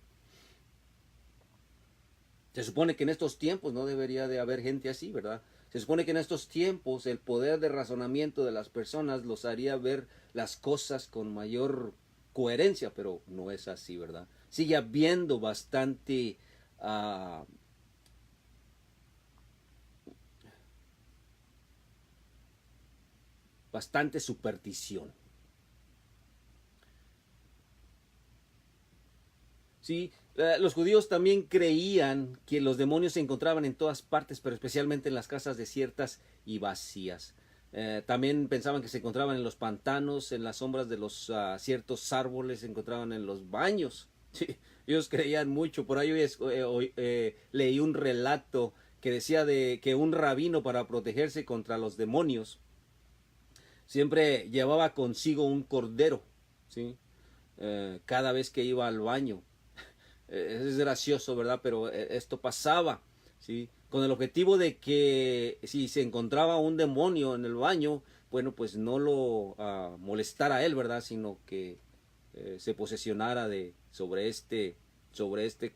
Se supone que en estos tiempos no debería de haber gente así, ¿verdad? Se supone que en estos tiempos el poder de razonamiento de las personas los haría ver las cosas con mayor coherencia, pero no es así, ¿verdad? Sigue habiendo bastante superstición. Sí, los judíos también creían que los demonios se encontraban en todas partes, pero especialmente en las casas desiertas y vacías. También pensaban que se encontraban en los pantanos, en las sombras de los ciertos árboles, se encontraban en los baños. Sí, ellos creían mucho. Por ahí leí un relato que decía de que un rabino, para protegerse contra los demonios, siempre llevaba consigo un cordero, ¿sí? Cada vez que iba al baño. Es gracioso, ¿verdad? Pero esto pasaba, ¿sí? Con el objetivo de que si se encontraba un demonio en el baño, bueno, pues no lo molestara a él, ¿verdad? Sino que se posesionara sobre este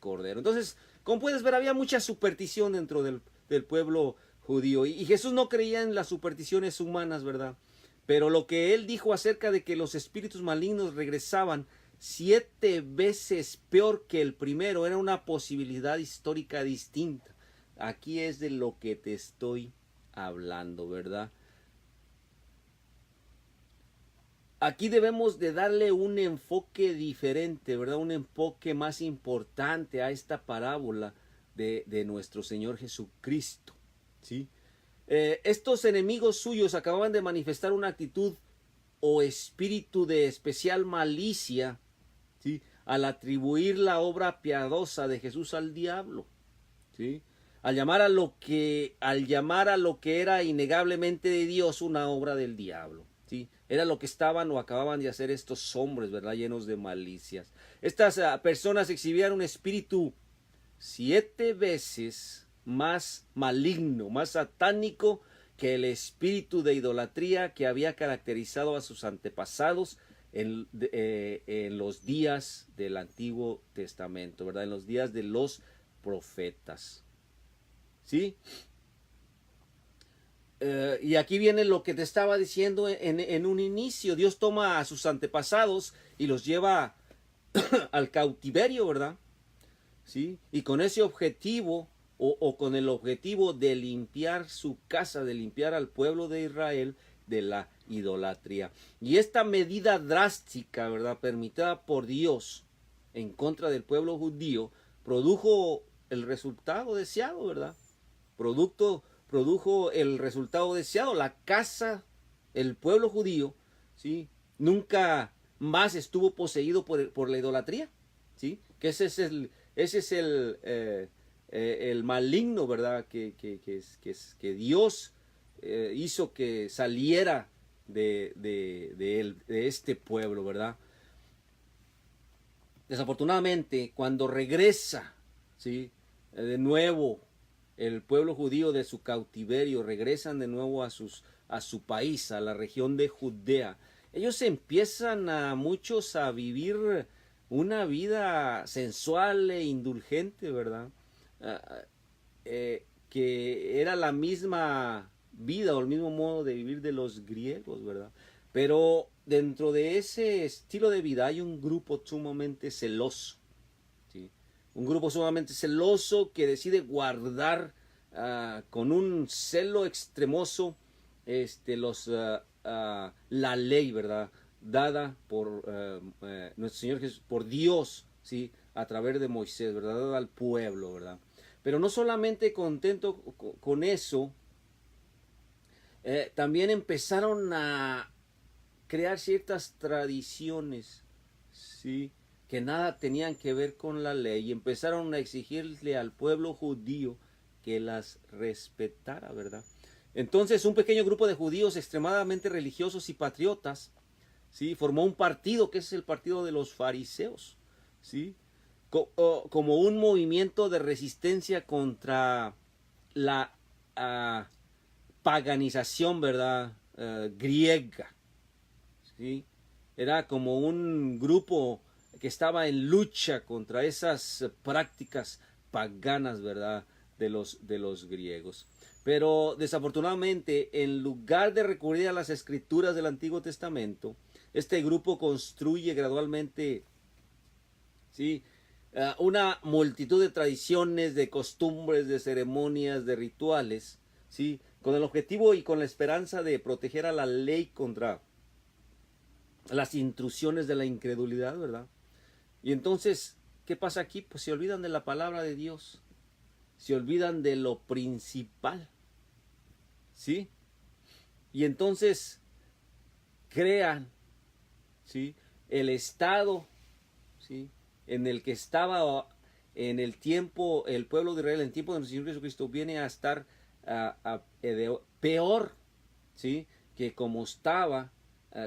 cordero. Entonces, como puedes ver, había mucha superstición dentro del pueblo judío. Y Jesús no creía en las supersticiones humanas, ¿verdad? Pero lo que él dijo acerca de que los espíritus malignos regresaban 7 veces peor que el primero era una posibilidad histórica distinta. Aquí es de lo que te estoy hablando, ¿verdad? Aquí debemos de darle un enfoque diferente, ¿verdad? Un enfoque más importante a esta parábola de nuestro Señor Jesucristo, ¿sí? Estos enemigos suyos acababan de manifestar una actitud o espíritu de especial malicia, ¿sí? Al atribuir la obra piadosa de Jesús al diablo, ¿sí? Al llamar a lo que era innegablemente de Dios una obra del diablo, ¿sí? Era lo que estaban o acababan de hacer estos hombres, ¿verdad? Llenos de malicias. Estas personas exhibían un espíritu 7 veces más maligno, más satánico que el espíritu de idolatría que había caracterizado a sus antepasados en los días del Antiguo Testamento, ¿verdad? En los días de los profetas, ¿sí? Y aquí viene lo que te estaba diciendo en un inicio. Dios toma a sus antepasados y los lleva al cautiverio, ¿verdad? ¿Sí? Y con ese objetivo, o con el objetivo de limpiar su casa, de limpiar al pueblo de Israel de la idolatría. Y esta medida drástica, ¿verdad?, permitida por Dios en contra del pueblo judío, produjo el resultado deseado, ¿verdad? Produjo el resultado deseado. La casa, el pueblo judío, ¿sí?, nunca más estuvo poseído por la idolatría, ¿sí? Que ese es el maligno, ¿verdad?, que Dios hizo que saliera de este pueblo, ¿verdad? Desafortunadamente, cuando regresa, ¿sí?, de nuevo el pueblo judío de su cautiverio, regresan de nuevo a su país, a la región de Judea, ellos empiezan muchos a vivir una vida sensual e indulgente, ¿verdad? Ah, que era la misma vida o el mismo modo de vivir de los griegos, ¿verdad? Pero dentro de ese estilo de vida hay un grupo sumamente celoso, ¿sí? Un grupo sumamente celoso que decide guardar con un celo extremoso la ley, ¿verdad? Dada por nuestro Señor Jesús, por Dios, ¿sí? A través de Moisés, ¿verdad? Dada al pueblo, ¿verdad? Pero no solamente contento con eso, también empezaron a crear ciertas tradiciones, ¿sí? Que nada tenían que ver con la ley y empezaron a exigirle al pueblo judío que las respetara, ¿verdad? Entonces un pequeño grupo de judíos extremadamente religiosos y patriotas, ¿sí? Formó un partido que es el partido de los fariseos, ¿sí? Como un movimiento de resistencia contra la paganización, ¿verdad? Griega, ¿sí? Era como un grupo que estaba en lucha contra esas prácticas paganas, ¿verdad? De los griegos. Pero desafortunadamente, en lugar de recurrir a las escrituras del Antiguo Testamento, este grupo construye gradualmente, ¿sí? Una multitud de tradiciones, de costumbres, de ceremonias, de rituales, ¿sí? Con el objetivo y con la esperanza de proteger a la ley contra las intrusiones de la incredulidad, ¿verdad? Y entonces, ¿qué pasa aquí? Pues se olvidan de la palabra de Dios, se olvidan de lo principal, ¿sí? Y entonces crean, ¿sí? El estado, ¿sí? En el que estaba en el tiempo, el pueblo de Israel, en el tiempo de nuestro Señor Jesucristo, viene a estar peor, ¿sí? Que como estaba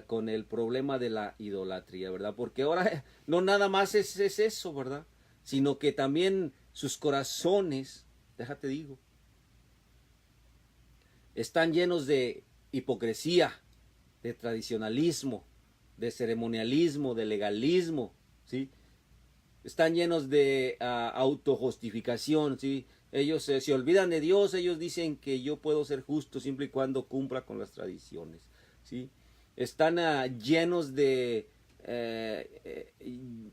con el problema de la idolatría, ¿verdad? Porque ahora no nada más es eso, ¿verdad? Sino que también sus corazones, déjate digo, están llenos de hipocresía, de tradicionalismo, de ceremonialismo, de legalismo, ¿sí? Están llenos de autojustificación, ¿sí? Ellos se olvidan de Dios, ellos dicen que yo puedo ser justo siempre y cuando cumpla con las tradiciones, ¿sí? Están llenos de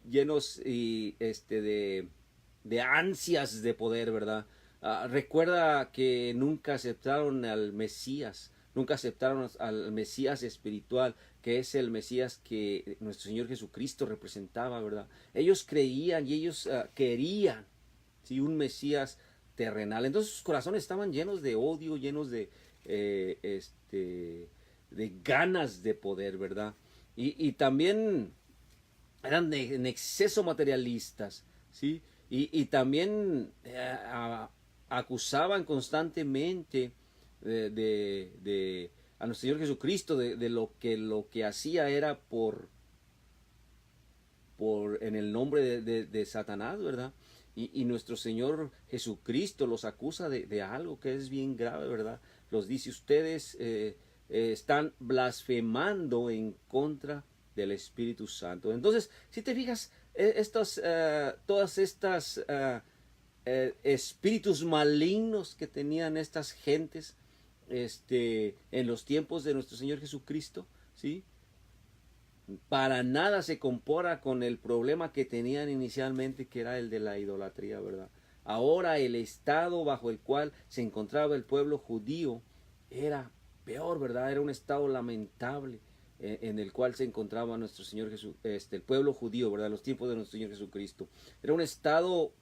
llenos y de ansias de poder, ¿verdad? Recuerda que nunca aceptaron al Mesías, nunca aceptaron al Mesías espiritual, que es el Mesías que nuestro Señor Jesucristo representaba, ¿verdad? Ellos creían y ellos querían, ¿sí? Un Mesías terrenal. Entonces sus corazones estaban llenos de odio, llenos de ganas de poder, ¿verdad? Y también eran en exceso materialistas, ¿sí? Y también acusaban constantemente a nuestro Señor Jesucristo de lo que hacía era en el nombre de Satanás, ¿verdad? Y nuestro Señor Jesucristo los acusa de algo que es bien grave, ¿verdad? Los dice, ustedes están blasfemando en contra del Espíritu Santo. Entonces, si te fijas, todas estas espíritus malignos que tenían estas gentes en los tiempos de nuestro Señor Jesucristo, ¿sí? Para nada se compara con el problema que tenían inicialmente, que era el de la idolatría, ¿verdad? Ahora el estado bajo el cual se encontraba el pueblo judío era peor, ¿verdad? Era un estado lamentable en el cual se encontraba nuestro Señor Jesús, el pueblo judío, ¿verdad? En los tiempos de nuestro Señor Jesucristo. Era un estado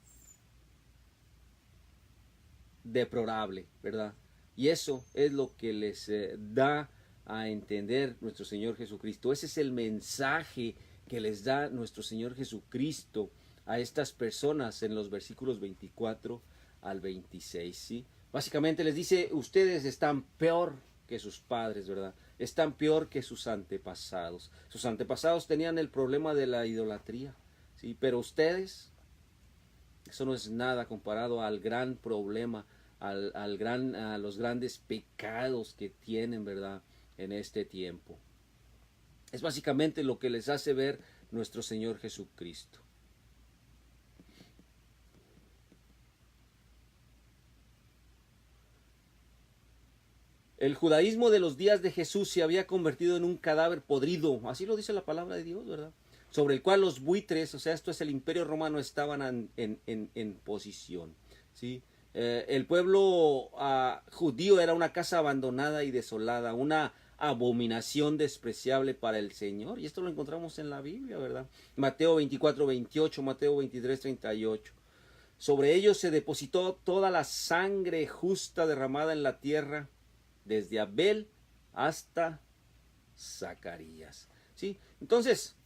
deplorable, ¿verdad? Y eso es lo que les da a entender nuestro Señor Jesucristo. Ese es el mensaje que les da nuestro Señor Jesucristo a estas personas en los versículos 24 al 26, ¿sí? Básicamente les dice, ustedes están peor que sus padres, ¿verdad? Están peor que sus antepasados. Sus antepasados tenían el problema de la idolatría, ¿sí? Pero ustedes, eso no es nada comparado al gran problema, a los grandes pecados que tienen, ¿verdad? En este tiempo. Es básicamente lo que les hace ver nuestro Señor Jesucristo. El judaísmo de los días de Jesús se había convertido en un cadáver podrido, así lo dice la palabra de Dios, ¿verdad? Sobre el cual los buitres, o sea, esto es el imperio romano, estaban en posición, ¿sí? El pueblo judío era una casa abandonada y desolada, una abominación despreciable para el Señor, y esto lo encontramos en la Biblia, ¿verdad? Mateo 24, 28, Mateo 23, 38. Sobre ellos se depositó toda la sangre justa derramada en la tierra, desde Abel hasta Zacarías, ¿sí? Entonces,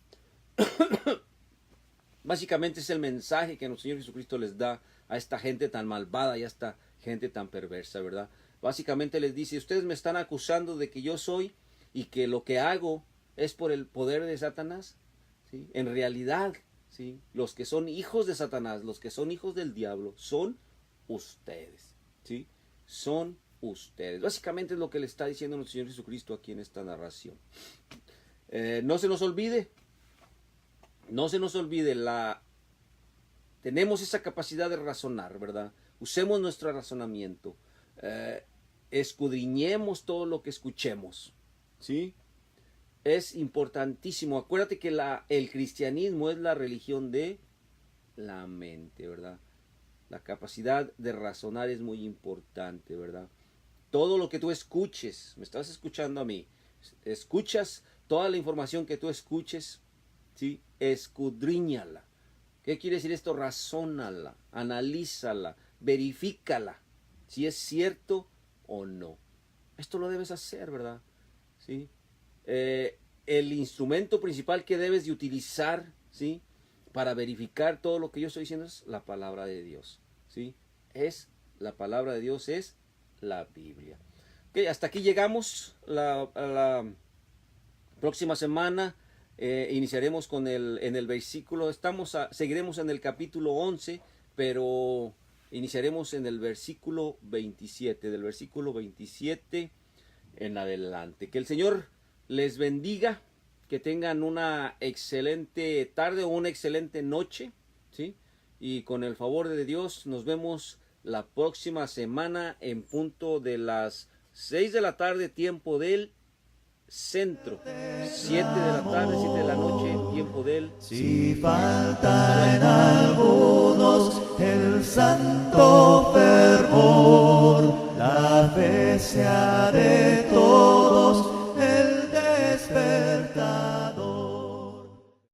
básicamente es el mensaje que nuestro Señor Jesucristo les da a esta gente tan malvada y a esta gente tan perversa, ¿verdad? Básicamente les dice, ustedes me están acusando de que yo soy y que lo que hago es por el poder de Satanás, ¿sí? En realidad, ¿sí? Los que son hijos de Satanás, los que son hijos del diablo, son ustedes, ¿sí? Son ustedes. Básicamente es lo que le está diciendo nuestro Señor Jesucristo aquí en esta narración. No se nos olvide, tenemos esa capacidad de razonar, ¿verdad? Usemos nuestro razonamiento, escudriñemos todo lo que escuchemos, ¿sí? Es importantísimo. Acuérdate que el cristianismo es la religión de la mente, ¿verdad? La capacidad de razonar es muy importante, ¿verdad? Todo lo que tú escuches, me estás escuchando a mí, escuchas toda la información que tú escuches, ¿sí? Escudriñala. ¿Qué quiere decir esto? Razónala, analízala, verifícala, si es cierto o no. Esto lo debes hacer, ¿verdad? ¿Sí? El instrumento principal que debes de utilizar, ¿sí? Para verificar todo lo que yo estoy diciendo es la palabra de Dios, ¿sí? La palabra de Dios es la Biblia. Okay, hasta aquí llegamos. La próxima semana iniciaremos con en el versículo, seguiremos en el capítulo 11, pero iniciaremos en el versículo 27, del versículo 27 en adelante. Que el Señor les bendiga, que tengan una excelente tarde o una excelente noche, ¿sí? Y con el favor de Dios nos vemos la próxima semana en punto de las 6 de la tarde, tiempo del centro, 7 de la tarde, 7 de la noche, tiempo del si falta en algunos el santo fervor, la fe se ha de